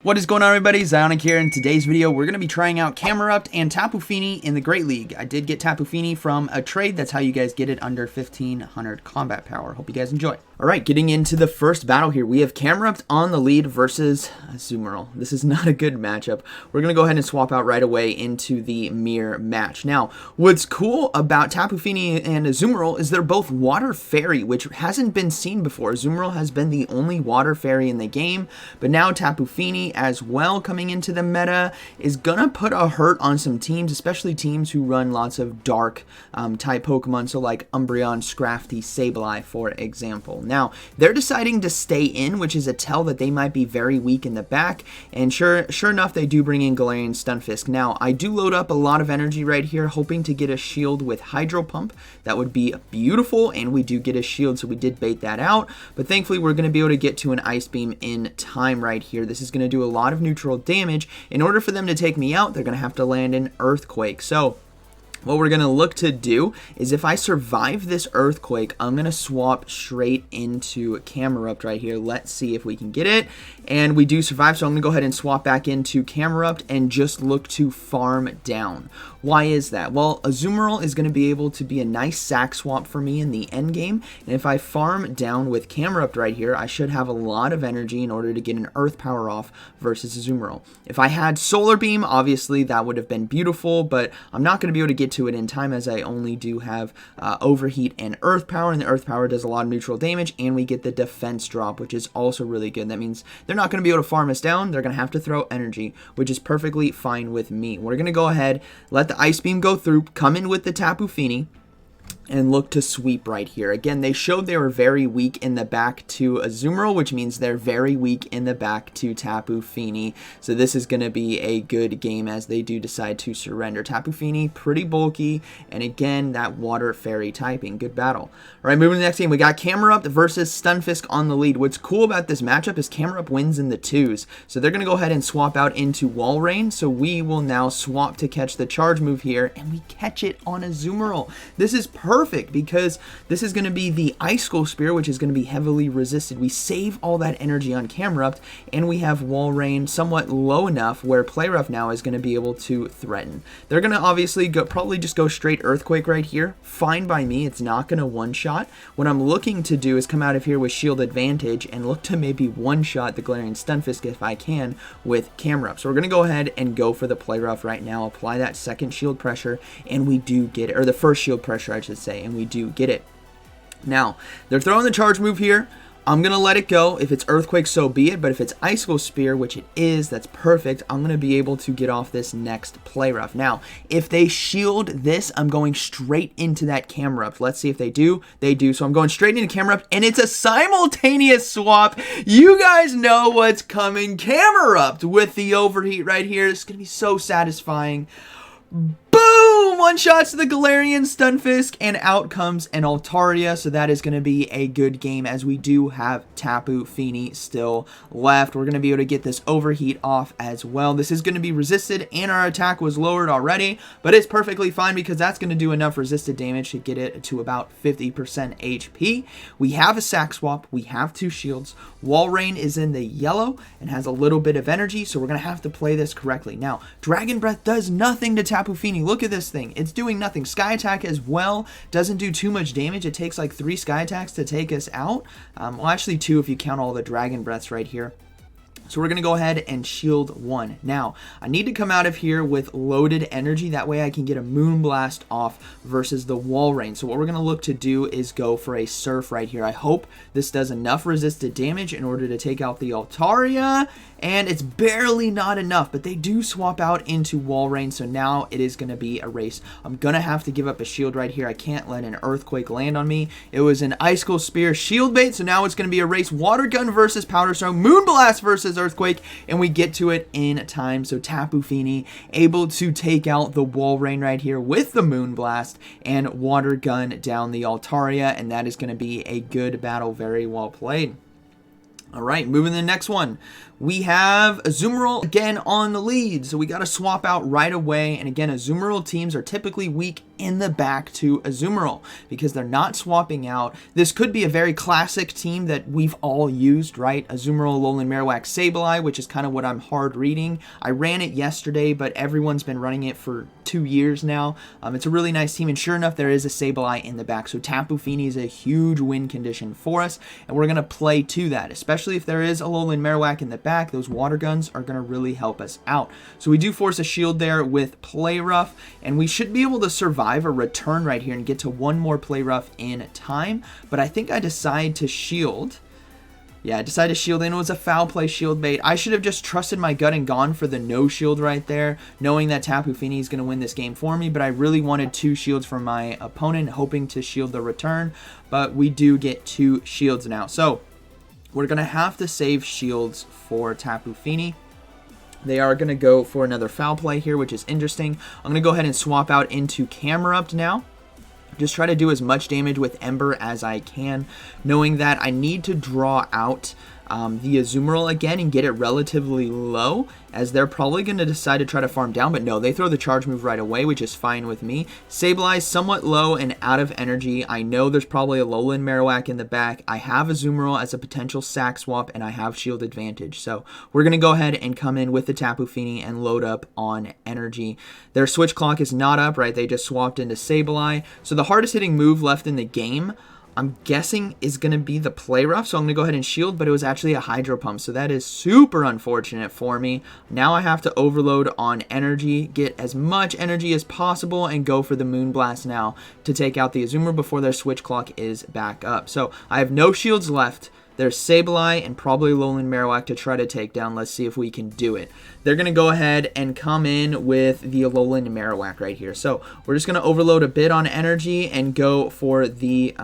What is going on, everybody? ZyoniK here. In today's video, we're going to be trying out Camerupt and Tapu Fini in the Great League. I did get Tapu Fini from a trade. That's how you guys get it under 1500 combat power. Hope you guys enjoy. Alright, getting into the first battle here, we have Camerupt on the lead versus Azumarill. This is not a good matchup. We're going to go ahead and swap out right away into the mirror match. Now, what's cool about Tapu Fini and Azumarill is they're both water fairy, which hasn't been seen before. Azumarill has been the only water fairy in the game, but now Tapu Fini as well coming into the meta is going to put a hurt on some teams, especially teams who run lots of dark type Pokemon, so like Umbreon, Scrafty, Sableye, for example. Now, they're deciding to stay in, which is a tell that they might be very weak in the back, and sure enough, they do bring in Galarian Stunfisk. Now, I do load up a lot of energy right here, hoping to get a shield with Hydro Pump. That would be beautiful, and we do get a shield, so we did bait that out, but thankfully, we're going to be able to get to an Ice Beam in time right here. This is going to do a lot of neutral damage. In order for them to take me out, they're going to have to land an Earthquake. So what we're going to look to do is if I survive this Earthquake, I'm going to swap straight into Camerupt right here. Let's see if we can get it. And we do survive, so I'm going to go ahead and swap back into Camerupt and just look to farm down. Why is that? Well, Azumarill is going to be able to be a nice sack swap for me in the end game. And if I farm down with Camerupt right here, I should have a lot of energy in order to get an Earth Power off versus Azumarill. If I had Solar Beam, obviously that would have been beautiful, but I'm not going to be able to get to it in time as I only do have Overheat and Earth Power, and the Earth Power does a lot of neutral damage, and we get the defense drop, which is also really good. That means they're not going to be able to farm us down. They're going to have to throw energy, which is perfectly fine with me. We're going to go ahead, let the Ice Beam go through, come in with the Tapu Fini, and look to sweep right here. Again, they showed they were very weak in the back to Azumarill, which means they're very weak in the back to Tapu Fini. So this is going to be a good game as they do decide to surrender. Tapu Fini, pretty bulky, and again, that water fairy typing. Good battle. All right, moving to the next game, we got Camerupt versus Stunfisk on the lead. What's cool about this matchup is Camerupt wins in the twos. So they're going to go ahead and swap out into Wall Rain. So we will now swap to catch the charge move here, and we catch it on Azumarill. This is perfect because this is going to be the Icicle Spear, which is going to be heavily resisted. We save all that energy on Camerupt, and we have Wall Rain somewhat low enough where Play Rough now is going to be able to threaten. They're going to obviously probably just go straight Earthquake right here. Fine by me. It's not going to one-shot. What I'm looking to do is come out of here with Shield Advantage and look to maybe one-shot the Galarian Stunfisk if I can with Camerupt. So we're going to go ahead and go for the Play Rough right now, apply that second shield pressure, and we do get it, or the first shield pressure, I should say, and we do get it. Now, they're throwing the charge move here. I'm going to let it go. If it's Earthquake, so be it. But if it's Icicle Spear, which it is, that's perfect. I'm going to be able to get off this next Play Rough. Now, if they shield this, I'm going straight into that Camerupt. Let's see if they do. They do. So I'm going straight into Camerupt, and it's a simultaneous swap. You guys know what's coming. Camerupt with the Overheat right here. It's going to be so satisfying. Boom! One shot to the Galarian Stunfisk, and out comes an Altaria, so that is going to be a good game as we do have Tapu Fini still left. We're going to be able to get this Overheat off as well. This is going to be resisted, and our attack was lowered already, but it's perfectly fine because that's going to do enough resisted damage to get it to about 50% HP. We have a sack swap. We have two shields. Wall Rain is in the yellow and has a little bit of energy, so we're going to have to play this correctly. Now, Dragon Breath does nothing to Tapu Fini. Look at this thing. It's doing nothing. Sky Attack as well doesn't do too much damage. It takes like 3 Sky Attacks to take us out. Well, actually 2 if you count all the Dragon Breaths right here. So we're going to go ahead and shield 1. Now, I need to come out of here with loaded energy. That way I can get a Moonblast off versus the Wall Rain. So what we're going to look to do is go for a Surf right here. I hope this does enough resisted damage in order to take out the Altaria. And it's barely not enough, but they do swap out into Wall Rain, so now it is going to be a race. I'm going to have to give up a shield right here. I can't let an Earthquake land on me. It was an Icicle Spear shield bait, so now it's going to be a race. Water Gun versus Powder Stone, Moonblast versus Earthquake, and we get to it in time. So Tapu Fini able to take out the Wall Rain right here with the Moonblast and Water Gun down the Altaria, and that is going to be a good battle. Very well played. All right, moving to the next one. we have Azumarill again on the lead, so we got to swap out right away. And again, Azumarill teams are typically weak in the back to Azumarill because they're not swapping out. This could be a very classic team that we've all used, right? Azumarill, Alolan Marowak, Sableye, which is kind of what I'm hard reading. I ran it yesterday, but everyone's been running it for 2 years now. It's a really nice team, and sure enough, there is a Sableye in the back. So Tapu Fini is a huge win condition for us, and we're going to play to that, especially if there is a Alolan Marowak in the back. Those water guns are going to really help us out. So we do force a shield there with Play Rough, and we should be able to survive a return right here and get to one more Play Rough in time. But I think I decide to shield. Yeah, I decided to shield in. It was a foul play shield bait. I should have just trusted my gut and gone for the no shield right there, knowing that Tapu Fini is going to win this game for me. But I really wanted 2 shields from my opponent, hoping to shield the return. But we do get 2 shields now. So we're going to have to save shields for Tapu Fini. They are going to go for another foul play here, which is interesting. I'm going to go ahead and swap out into Camerupt now. Just try to do as much damage with Ember as I can, knowing that I need to draw out the Azumarill again and get it relatively low, as they're probably going to decide to try to farm down, but no, they throw the charge move right away, which is fine with me. Sableye somewhat low and out of energy. I know there's probably a Alolan Marowak in the back. I have Azumarill as a potential sack swap, and I have shield advantage. So we're going to go ahead and come in with the Tapu Fini and load up on energy. Their switch clock is not up, right? They just swapped into Sableye. So the hardest hitting move left in the game, I'm guessing, is going to be the Play Rough, so I'm going to go ahead and shield, but it was actually a Hydro Pump, so that is super unfortunate for me. Now I have to overload on energy, get as much energy as possible, and go for the Moonblast now to take out the Azumarill before their switch clock is back up. So I have no shields left. There's Sableye and probably Alolan Marowak to try to take down. Let's see if we can do it. They're going to go ahead and come in with the Alolan Marowak right here. So we're just going to overload a bit on energy and go for the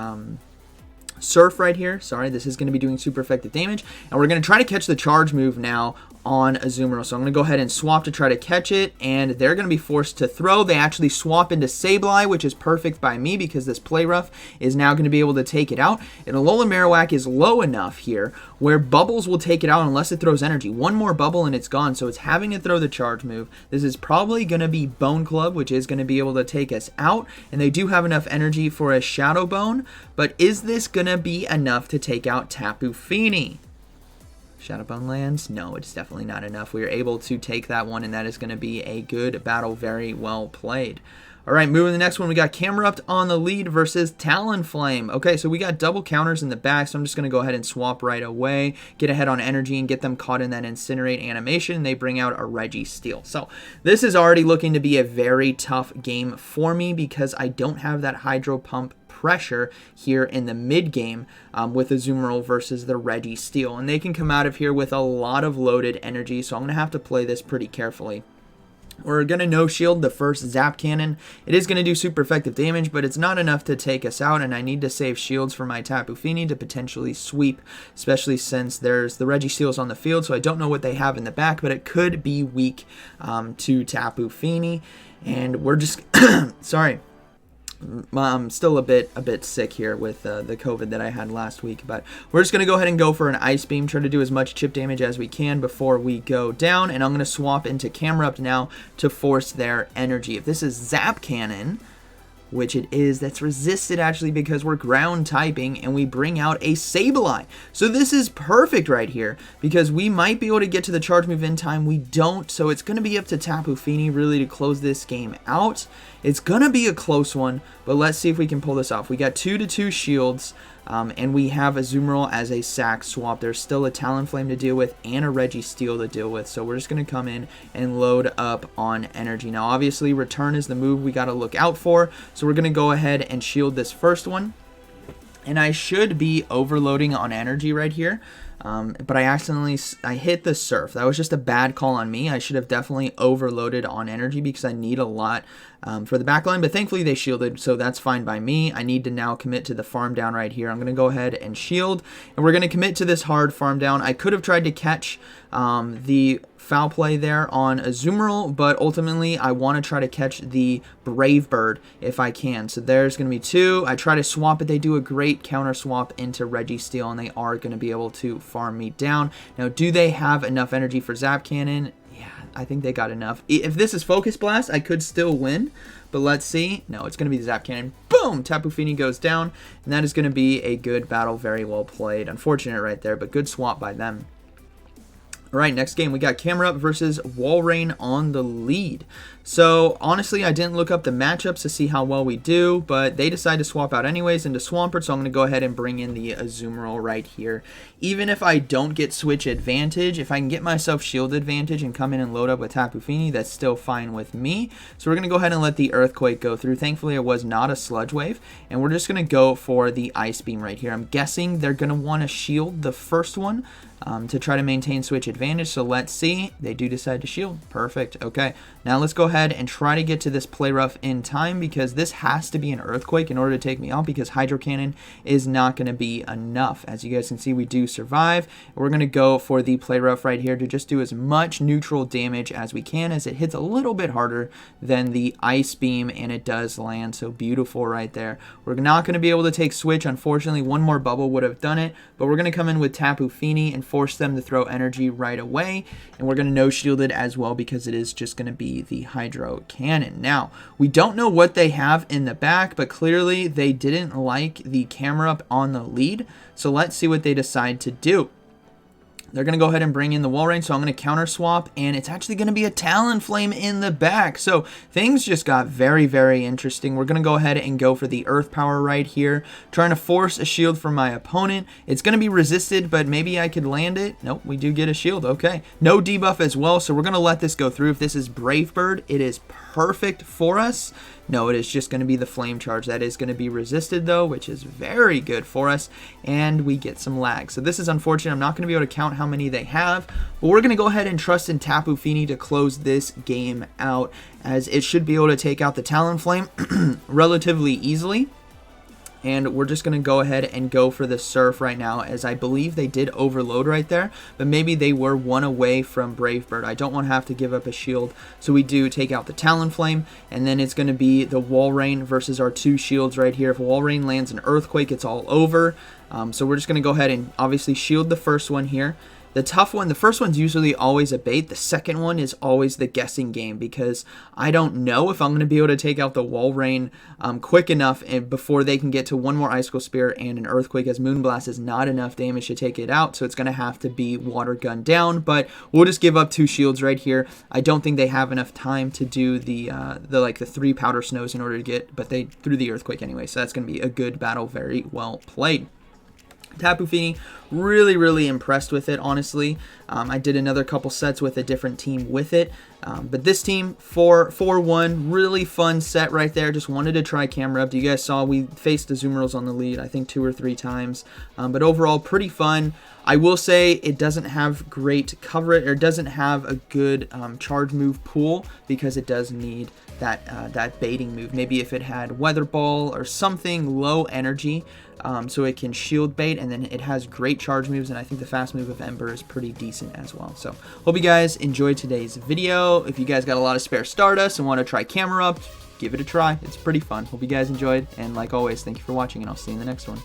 Surf right here. Sorry, this is going to be doing super effective damage. And we're going to try to catch the charge move now on Azumarill. So I'm going to go ahead and swap to try to catch it, and they're going to be forced to throw. They actually swap into Sableye, which is perfect by me because this Play Rough is now going to be able to take it out. And Alolan Marowak is low enough here where Bubbles will take it out unless it throws energy. One more bubble and it's gone, so it's having to throw the charge move. This is probably going to be Bone Club, which is going to be able to take us out, and they do have enough energy for a Shadow Bone, but is this going to be enough to take out Tapu Fini? Shadowbone lands? No, it's definitely not enough. We are able to take that one, and that is going to be a good battle. Very well played. All right, moving to the next one, we got Camerupt on the lead versus Talonflame. Okay, so we got double counters in the back, so I'm just going to go ahead and swap right away, get ahead on energy, and get them caught in that Incinerate animation. They bring out a Registeel. So this is already looking to be a very tough game for me because I don't have that Hydro Pump pressure here in the mid game with Azumarill versus the Registeel, and they can come out of here with a lot of loaded energy, so I'm going to have to play this pretty carefully. We're going to no-shield the first Zap Cannon. It is going to do super effective damage, but it's not enough to take us out, and I need to save shields for my Tapu Fini to potentially sweep, especially since there's the Registeels on the field, so I don't know what they have in the back, but it could be weak to Tapu Fini, and we're just... sorry. I'm still a bit sick here with the COVID that I had last week, but we're just going to go ahead and go for an Ice Beam, try to do as much chip damage as we can before we go down, and I'm going to swap into Camerupt now to force their energy. If this is Zap Cannon, which it is, that's resisted actually because we're ground typing, and we bring out a Sableye. So this is perfect right here because we might be able to get to the charge move in time. We don't, so it's going to be up to Tapu Fini really to close this game out. It's going to be a close one, but let's see if we can pull this off. We got 2-2 shields, and we have Azumarill as a sack swap. There's still a Talonflame to deal with and a Registeel to deal with, so we're just going to come in and load up on energy. Now, obviously, return is the move we got to look out for, so we're going to go ahead and shield this first one. And I should be overloading on energy right here. But I hit the Surf. That was just a bad call on me. I should have definitely overloaded on energy because I need a lot for the back line, but thankfully they shielded, so that's fine by me. I need to now commit to the farm down right here. I'm going to go ahead and shield, and we're going to commit to this hard farm down. I could have tried to catch the foul play there on Azumarill, but ultimately I want to try to catch the Brave Bird if I can. So there's going to be 2. I try to swap it. They do a great counter swap into Registeel, and they are going to be able to farm me down. Now, do they have enough energy for Zap Cannon? Yeah, I think they got enough. If this is Focus Blast, I could still win, but let's see. No, it's going to be the Zap Cannon. Boom! Tapu Fini goes down, and that is going to be a good battle. Very well played. Unfortunate right there, but good swap by them. All right, next game, we got Camerupt versus Walrein on the lead. So, honestly, I didn't look up the matchups to see how well we do, but they decided to swap out anyways into Swampert, so I'm going to go ahead and bring in the Azumarill right here. Even if I don't get switch advantage, if I can get myself shield advantage and come in and load up with Tapu Fini, that's still fine with me. So we're going to go ahead and let the Earthquake go through. Thankfully, it was not a Sludge Wave, and we're just going to go for the Ice Beam right here. I'm guessing they're going to want to shield the first one to try to maintain switch advantage, so let's see. They do decide to shield. Perfect. Okay, now let's go ahead and try to get to this play rough in time, because this has to be an Earthquake in order to take me out, because Hydro Cannon is not going to be enough. As you guys can see, we do survive. We're going to go for the play rough right here to just do as much neutral damage as we can, as it hits a little bit harder than the Ice Beam, and it does land. So beautiful right there. We're not going to be able to take switch, unfortunately. One more bubble would have done it, but we're going to come in with Tapu Fini and force them to throw energy right away, and we're going to no shield it as well, because it is just going to be the Hydro Cannon. Now, we don't know what they have in the back, but clearly they didn't like the Camerupt on the lead, so let's see what they decide to do. They're going to go ahead and bring in the Walrein, so I'm going to counter swap, and it's actually going to be a Talonflame in the back. So things just got very, very interesting. We're going to go ahead and go for the Earth Power right here, trying to force a shield from my opponent. It's going to be resisted, but maybe I could land it. Nope, we do get a shield. Okay, no debuff as well, so we're going to let this go through. If this is Brave Bird, it is perfect for us. No, it is just going to be the Flame Charge. That is going to be resisted, though, which is very good for us, and we get some lag. So this is unfortunate. I'm not going to be able to count how many they have, but we're going to go ahead and trust in Tapu Fini to close this game out, as it should be able to take out the Talonflame relatively easily. And we're just going to go ahead and go for the Surf right now, as I believe they did overload right there, but maybe they were one away from Brave Bird. I don't want to have to give up a shield, so we do take out the Talonflame, and then it's going to be the Walrein versus our 2 shields right here. If Walrein lands an Earthquake, it's all over. So we're just going to go ahead and obviously shield the first one here. The tough one, the first one's usually always a bait. The second one is always the guessing game, because I don't know if I'm going to be able to take out the Walrein quick enough and before they can get to one more Icicle Spear and an Earthquake, as Moonblast is not enough damage to take it out, so it's going to have to be Water Gun down, but we'll just give up 2 shields right here. I don't think they have enough time to do the 3 Powder Snows in order to get, but they threw the Earthquake anyway, so that's going to be a good battle. Very well played. Tapu Fini, really, really impressed with it, honestly. I did another couple sets with a different team with it. But this team, 4-1, really fun set right there. Just wanted to try Camerupt. You guys saw we faced the Azumarills on the lead, I think 2 or 3 times. But overall, pretty fun. I will say it doesn't have great coverage, or doesn't have a good charge move pool, because it does need that baiting move. Maybe if it had Weather Ball or something low energy, so it can shield bait, and then it has great charge moves, and I think the fast move of Ember is pretty decent as well. So hope you guys enjoyed today's video. If you guys got a lot of spare Stardust and want to try Camerupt, give it a try. It's pretty fun. Hope you guys enjoyed, and like always, thank you for watching, and I'll see you in the next one.